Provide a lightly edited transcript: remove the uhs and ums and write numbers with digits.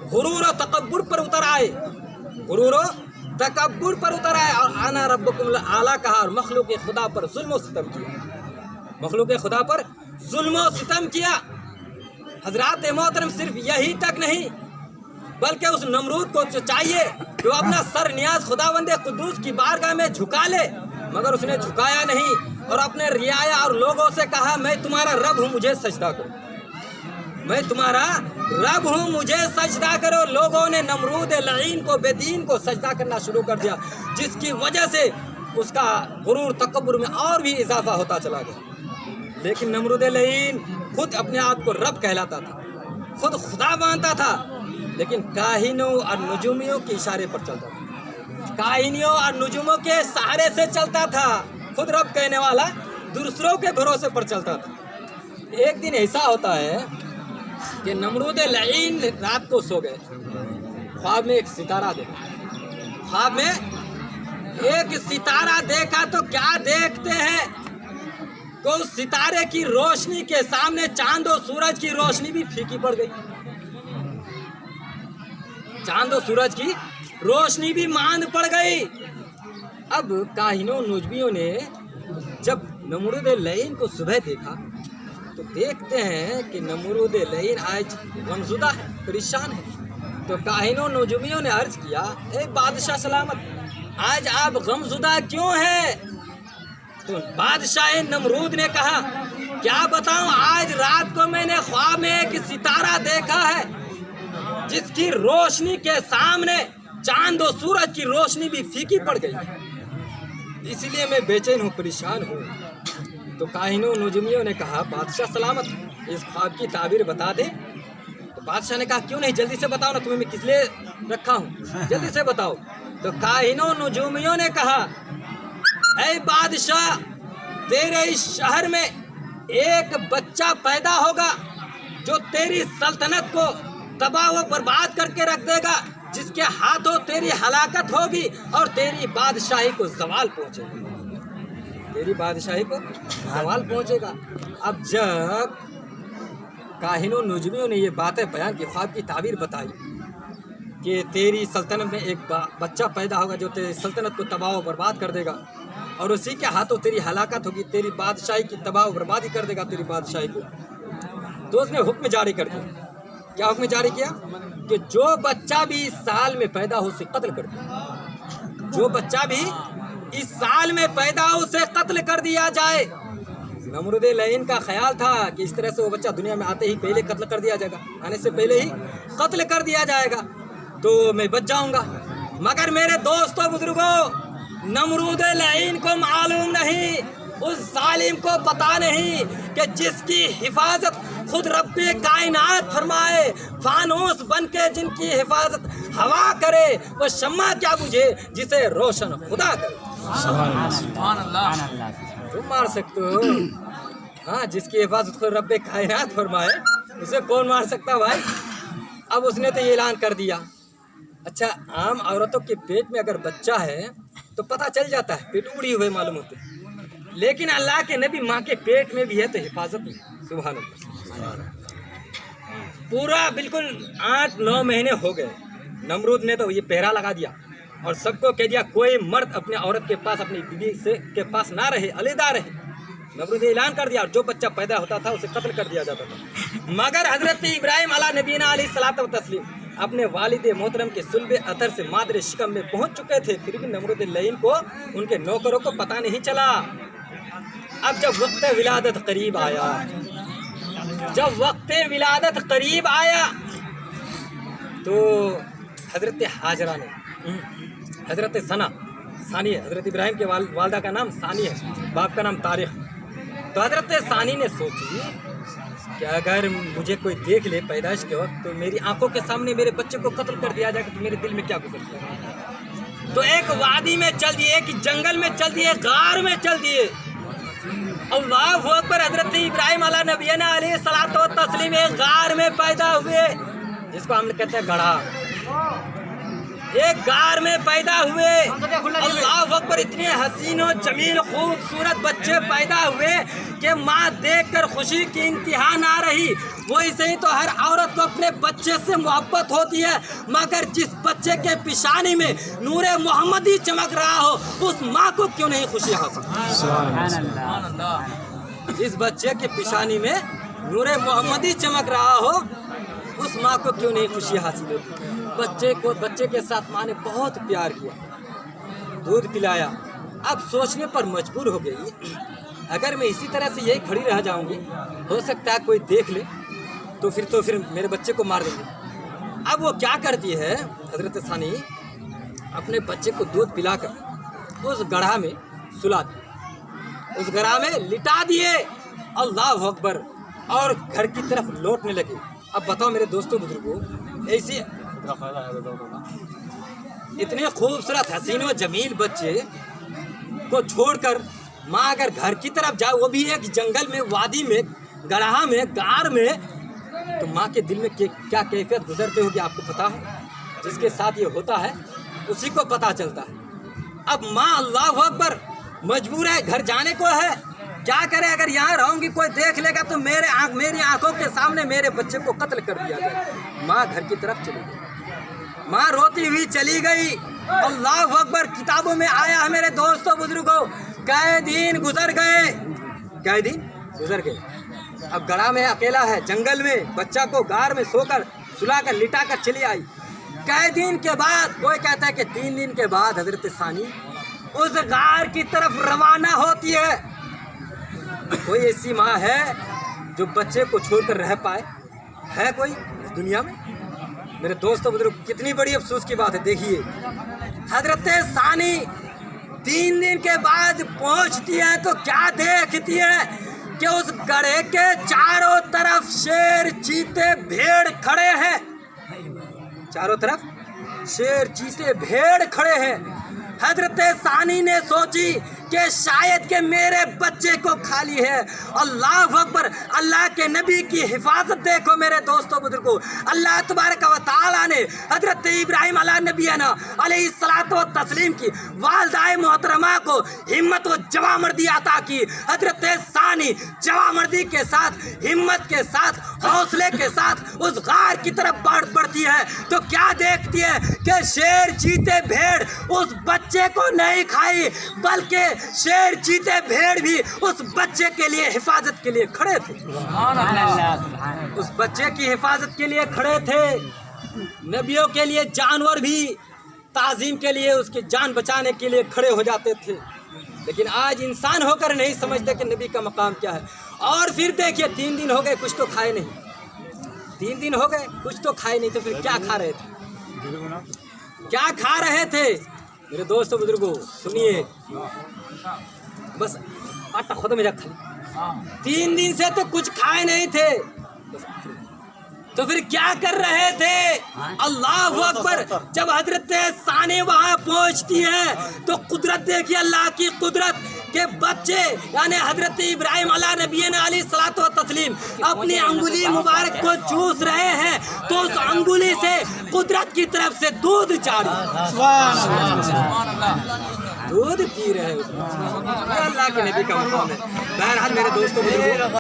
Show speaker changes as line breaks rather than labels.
गुरूर और तकब्बुर पर उतर आए, गुरूर और तकब्बुर पर उतर आए और आना रब्बुकुम आला कहा और मखलूक खुदा पर जुल्म सितम किया, मखलूक खुदा पर जुल्म सितम किया। हजरात मोहतरम सिर्फ यही तक नहीं बल्कि उस नमरूद को चाहिए कि वो अपना सर नियाज खुदावंदे कुद्दूस की बारगाह में झुका ले, मगर उसने झुकाया नहीं और अपने रियाया और लोगों से कहा मैं तुम्हारा रब हूँ, मुझे सजदा करो, मैं तुम्हारा रब हूँ, मुझे सजदा करो। लोगों ने नमरूद लईन को बेदीन को सजदा करना शुरू कर दिया, जिसकी वजह से उसका गुरूर तकब्बुर में और भी इजाफा होता चला गया। लेकिन नमरूद लईन खुद अपने आप को रब कहलाता था, खुद खुदा मानता था, लेकिन काहिनों और नजूमियों के इशारे पर चलता था, काहिनियों और नजूमों के सहारे से चलता था। खुद रब कहने वाला दूसरों के भरोसे पर चलता था। एक दिन ऐसा होता है कि नमरूद लईन रात को सो गए, ख्वाब में एक सितारा देखा, ख्वाब में एक सितारा देखा तो क्या देखते हैं तो उस सितारे की रोशनी के सामने चांद और सूरज की रोशनी भी फीकी पड़ गई, चांद और सूरज की रोशनी भी मांद पड़ गई। अब काहिनों नुजबियों ने जब नमरूद लईन को सुबह देखा तो देखते हैं कि नमरूद लईन आज गमज़ुदा है, परेशान है। तो काहिनों नुजबियों ने अर्ज किया, ए बादशाह सलामत, आज आप गमज़ुदा क्यों हैं? तो बादशाह नमरूद ने कहा, क्या बताऊं, आज रात को मैंने ख्वाब में एक सितारा देखा है जिसकी रोशनी के सामने चांद और सूरज की रोशनी भी फीकी पड़ गई, इसलिए मैं बेचैन हूँ, परेशान हूँ। तो काहिनों नुजमियों ने कहा, बादशाह सलामत, इस ख्वाब की ताबीर बता दे। तो बादशाह ने कहा, क्यों नहीं, जल्दी से बताओ ना, तुम्हें मैं किस लिए रखा हूँ, जल्दी से बताओ। तो काहिनों नुजमियों ने कहा, ऐ बादशाह, तेरे इस शहर में एक बच्चा पैदा होगा जो तेरी सल्तनत को तबाह व बर्बाद करके रख देगा, जिसके हाथों तेरी हलाकत होगी और तेरी बादशाही को ज़वाल पहुंचेगा, तेरी बादशाही को ज़वाल पहुंचेगा। अब जब काहिनों नुजमियों ने ये बातें बयान की, ख्वाब की ताबीर बताई कि तेरी सल्तनत में एक बच्चा पैदा होगा जो तेरी सल्तनत को तबाह व बर्बाद कर देगा और उसी के हाथों तेरी हलाकत होगी, तेरी बादशाही की तबाह व बर्बादी कर देगा तेरी बादशाही को, तो उसने हुक्म जारी कर दिया। क्या हुक्म जारी किया कि जो बच्चा भी इस साल में पैदा हो उसे कत्ल कर दिया, जो बच्चा भी इस साल में पैदा हो उसे कत्ल कर दिया जाए। नमरूद लईन का ख्याल था कि इस तरह से वो बच्चा दुनिया में आते ही पहले कत्ल कर दिया जाएगा, आने से पहले ही कत्ल कर दिया जाएगा तो मैं बच जाऊंगा। मगर मेरे दोस्तों बुजुर्गों, नमरूद लईन को मालूम नहीं, उस जालिम को पता नहीं कि जिसकी हिफाजत खुद रब्बे कायनात फरमाए, फानूस बन के जिनकी हिफाजत हवा करे, वो शम्मा क्या बुझे जिसे रोशन खुदा करे। तुम मार सकते हो, हाँ, जिसकी हिफाजत खुद रब्बे कायनात फरमाए उसे कौन मार सकता भाई। अब उसने तो ये ऐलान कर दिया। अच्छा, आम औरतों के पेट में अगर बच्चा है तो पता चल जाता है, पेट उड़ी हुए मालूम होते, लेकिन अल्लाह के नबी माँ के पेट में भी है तो हिफाजत नहीं, सुभान अल्लाह। पूरा बिल्कुल 8-9 महीने हो गए, नमरूद ने तो ये पहरा लगा दिया और सबको कह दिया कोई मर्द अपने औरत के पास, अपनी बीवी से के पास ना रहे, अलग रहे। नमरूद ने ऐलान कर दिया और जो बच्चा पैदा होता था उसे कत्ल कर दिया जाता था। मगर हजरत इब्राहिम अला नबीना अलैहिस्सलातु व तस्लीम अपने वालिद मोहतरम के सुल्बे अतर से मादर शिकम में पहुंच चुके थे, फिर भी नमरूद लईन को उनके नौकरों को पता नहीं चला। अब जब वक्त विलादत करीब आया, जब वक्त विलादत करीब आया तो हजरत हाजरा ने, हजरत सानी है, हजरत इब्राहिम के वालदा का नाम सानी है, बाप का नाम तारिक। तो हजरत सानी ने सोची कि अगर मुझे कोई देख ले पैदाइश के वक्त तो मेरी आंखों के सामने मेरे बच्चे को कत्ल कर दिया जाएगा तो मेरे दिल में क्या गुजरता। तो एक वादी में चल दिए, एक जंगल में चल दिए, गार में चल दिए। अल्लाहु अकबर, हजरत इब्राहिम अला नबीना अलैहिस्सलातु व तस्लीम एक गार में पैदा हुए, जिसको हम कहते हैं गढ़ा। ایک غار میں پیدا ہوئے، اللہ اکبر، اتنے حسین و جمیل خوبصورت بچے پیدا ہوئے کہ ماں دیکھ کر خوشی کی انتہا نہ رہی۔ ویسے ہی تو ہر عورت کو اپنے بچے سے محبت ہوتی ہے، مگر جس بچے کے پیشانی میں نور محمدی چمک رہا ہو اس ماں کو کیوں نہیں خوشی حاصل؟ جس بچے کے پیشانی میں نور محمدی چمک رہا ہو اس ماں کو کیوں نہیں خوشی حاصل ہوتی؟ بچے کے ساتھ ماں نے بہت پیار کیا، دودھ پلایا، اب سوچنے پر مجبور ہو گئی اگر میں اسی طرح سے یہی کھڑی رہ جاؤں گی ہو سکتا ہے کوئی دیکھ لے تو پھر میرے بچے کو مار دیں گے۔ اب وہ کیا کرتی ہے حضرت ثانی، اپنے بچے کو دودھ پلا کر اس گڑھا میں سلا دی، اس گڑھا میں لٹا دیے، اللہ اکبر، اور گھر کی طرف لوٹنے لگے۔ اب بتاؤ میرے دوستوں بزرگوں، ایسی اتنے خوبصورت حسین و جمیل بچے کو چھوڑ کر ماں اگر گھر کی طرف جائے، وہ بھی ایک جنگل میں، وادی میں، گڑھا میں، غار میں، تو ماں کے دل میں کیا کیفیت گزرتے ہوگی آپ کو پتا ہے؟ جس کے ساتھ یہ ہوتا ہے اسی کو پتا چلتا ہے۔ اب ماں اللہ اکبر مجبور ہے، گھر جانے کو ہے، کیا کرے؟ اگر یہاں رہوں گی کوئی دیکھ لے گا تو میری آنکھوں کے سامنے میرے بچے کو قتل کر دیا جائے۔ ماں گھر کی طرف چلی گئی، ماں روتی ہوئی چلی گئی۔ اللہ اکبر، کتابوں میں آیا ہے میرے دوستوں بزرگوں، کئی دن گزر گئے، اب گڑھا میں اکیلا ہے، جنگل میں، بچہ کو غار میں سو کر سلا کر لٹا کر چلی آئی۔ کئی دن کے بعد، کوئی کہتا ہے کہ 3 دن کے بعد، حضرت ثانی اس غار کی طرف روانہ ہوتی ہے۔ کوئی ایسی ماں ہے جو بچے کو چھوڑ کر رہ پائے؟ ہے کوئی اس دنیا میں؟ میرے دوستوں بزرگ، کتنی بڑی افسوس کی بات ہے۔ دیکھیے حضرت ثانی 3 دن کے بعد پہنچتی ہے تو کیا دیکھتی ہے کہ اس گڑھے کے چاروں طرف شیر، چیتے، بھیڑ کھڑے ہیں، چاروں طرف شیر، چیتے، بھیڑ کھڑے ہیں۔ حضرت ثانی نے سوچی کہ شاید کہ میرے بچے کو کھالی ہے۔ اللہ اکبر، اللہ کے نبی کی حفاظت دیکھو میرے دوستوں بزرگوں۔ اللہ تبارک و تعالیٰ نے حضرت ابراہیم علیہ نبینا علیہ الصلوۃ والتسلیم کی والدہ محترمہ کو ہمت و جوامردی عطا کی۔ حضرت ثانی جوامردی کے ساتھ، ہمت کے ساتھ، حوصلے کے ساتھ اس غار کی طرف بڑھتی ہے تو کیا دیکھتی ہے کہ شیر، چیتے، بھیڑ اس بچے کو نہیں کھائی، بلکہ شیر، چیتے، بھیڑ بھی اس بچے کے لیے حفاظت کے لیے کھڑے تھے۔ اس بچے کی حفاظت کے لیے کھڑے تھے۔ نبیوں کے لیے جانور بھی تعظیم کے لیے، اس کی جان بچانے کے لیے کھڑے ہو جاتے تھے، لیکن آج انسان ہو کر نہیں سمجھتے کہ نبی کا مقام کیا ہے۔ اور پھر دیکھیے 3 دن ہو گئے، کچھ تو کھائے نہیں، 3 دن ہو گئے کچھ تو کھائے نہیں، تو پھر کیا کھا رہے تھے؟ کیا کھا رہے تھے میرے دوستوں بزرگوں؟ سنیے، بس آٹا خود میں جا کھا، 3 دن سے تو کچھ کھائے نہیں تھے، تو پھر کیا کر رہے تھے؟ اللہ اکبر، جب حضرت ثانی وہاں پہنچتی ہے تو قدرت دیکھیے، اللہ کی قدرت، کہ بچے یعنی حضرت ابراہیم علیہ نبینا علیہ الصلوۃ والتسلیم اپنی انگلی مبارک کو چوس رہے ہیں تو اس انگلی سے قدرت کی طرف سے دودھ جاری، دودھ پی رہے ہیں۔ اللہ کے نبی کا مقام ہے۔ بہرحال میرے دوستوں